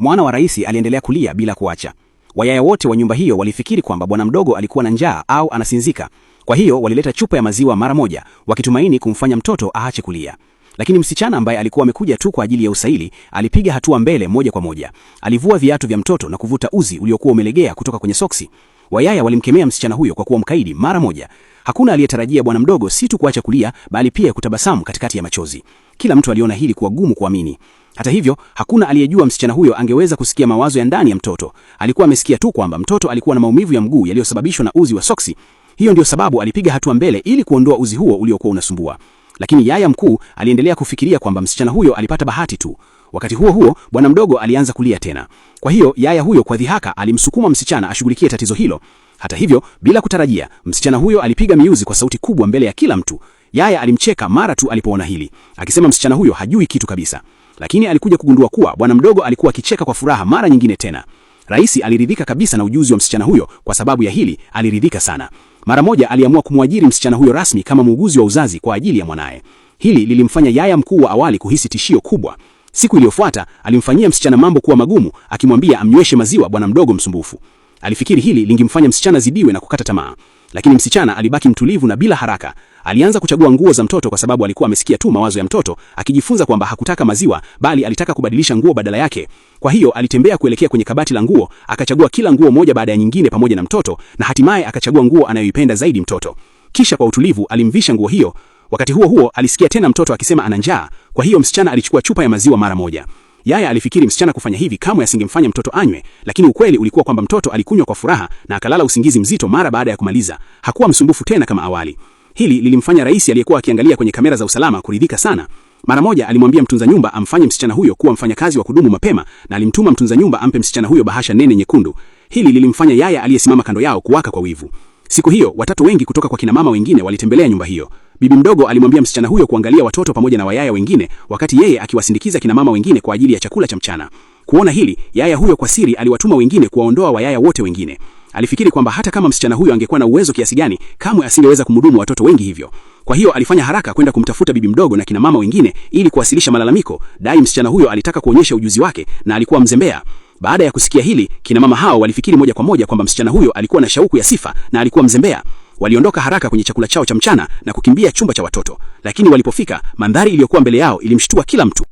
Mwana wa rais aliendelea kulia bila kuacha. Wayaya wote wa nyumba hiyo walifikiri kwamba bwana mdogo alikuwa na njaa au anasinzika. Kwa hiyo walileta chupa ya maziwa mara moja, wakitumaini kumfanya mtoto aache kulia. Lakini msichana ambaye alikuwa amekuja tu kwa ajili ya usaili, alipiga hatua mbele moja kwa moja. Alivua viatu vya mtoto na kuvuta uzi uliokuwa umelegea kutoka kwenye soksi. Wayaya walimkemea msichana huyo kwa kuwa mkaidi mara moja. Hakuna aliyetarajia bwana mdogo si tu kuacha kulia, bali pia kutabasamu katikati ya machozi. Kila mtu aliona hili kuwa gumu kuamini. Hata hivyo, hakuna aliyejua msichana huyo angeweza kusikia mawazo ya ndani ya mtoto. Alikuwa amesikia tu kwamba mtoto alikuwa na maumivu ya mguu yaliyosababishwa na uzi wa soksi. Hiyo ndio sababu alipiga hatua mbele ili kuondoa uzi huo uliokuwa unasumbua. Lakini yaya mkuu aliendelea kufikiria kwamba msichana huyo alipata bahati tu. Wakati huo huo, bwana mdogo alianza kulia tena. Kwa hiyo yaya huyo kwa dhihaka alimsukuma msichana ashughulikie tatizo hilo. Hata hivyo, bila kutarajia, msichana huyo alipiga miuzi kwa sauti kubwa mbele ya kila mtu. Yaya alimcheka mara tu alipoona hili, akisema msichana huyo hajui kitu kabisa. Lakini alikuja kugundua kuwa bwana mdogo alikuwa akicheka kwa furaha mara nyingine tena. Rais aliridhika kabisa na ujuzi wa msichana huyo. Kwa sababu ya hili, aliridhika sana. Mara moja aliamua kumwajiri msichana huyo rasmi kama muuguzi wa uzazi kwa ajili ya mwanae. Hili lilimfanya yaya mkuu wa awali kuhisi tishio kubwa. Siku iliyofuata alimfanyia msichana mambo kuwa magumu, akimwambia amnyweshe maziwa bwana mdogo msumbufu. Alifikiri hili lingemfanya msichana zidiwe na kukata tamaa. Lakini msichana alibaki mtulivu na bila haraka. Alianza kuchagua nguo za mtoto kwa sababu alikuwa amesikia tu mawazo ya mtoto, akijifunza kwamba hakutaka maziwa bali alitaka kubadilisha nguo badala yake. Kwa hiyo alitembea kuelekea kwenye kabati la nguo, akachagua kila nguo moja baada ya nyingine pamoja na mtoto, na hatimaye akachagua nguo anayoipenda zaidi mtoto. Kisha kwa utulivu alimvisha nguo hiyo. Wakati huo huo alisikia tena mtoto akisema ana njaa. Kwa hiyo msichana alichukua chupa ya maziwa mara moja. Yaya alifikiri msichana kufanya hivi kamwe asingemfanya mtoto anywe, lakini ukweli ulikuwa kwamba mtoto alikunywa kwa furaha na akalala usingizi mzito mara baada ya kumaliza. Hakuwa msumbufu tena kama awali. Hili lilimfanya rais aliyekuwa akiangalia kwenye kamera za usalama kuridhika sana. Mara moja alimwambia mtunza nyumba amfanye msichana huyo kuwa mfanyakazi wa kudumu mapema, na alimtuma mtunza nyumba ampe msichana huyo bahasha nene nyekundu. Hili lilimfanya yaya aliyesimama kando yao kuwaka kwa wivu. Siku hiyo watoto wengi kutoka kwa kina mama wengine walitembelea nyumba hiyo. Bibi mdogo alimwambia msichana huyo kuangalia watoto pamoja na wayaya wengine, wakati yeye akiwasindikiza kina mama wengine kwa ajili ya chakula cha mchana. Kuona hili, yaya huyo kwa siri aliwatuma wengine kuwaondoa wayaya wote wengine. Alifikiri kwamba hata kama msichana huyo angekuwa na uwezo kiasi gani, kamwe asingeweza kumhudumu watoto wengi hivyo. Kwa hiyo alifanya haraka kwenda kumtafuta bibi mdogo na kina mama wengine ili kuwasilisha malalamiko, dai msichana huyo alitaka kuonyesha ujuzi wake na alikuwa mzembea. Baada ya kusikia hili, kina mama hao walifikiri moja kwa moja kwamba msichana huyo alikuwa na shauku ya sifa na alikuwa mzembea. Waliondoka haraka kwenye chakula chao cha mchana na kukimbia chumba cha watoto. Lakini walipofika, mandhari iliyokuwa mbele yao ilimshtua kila mtu.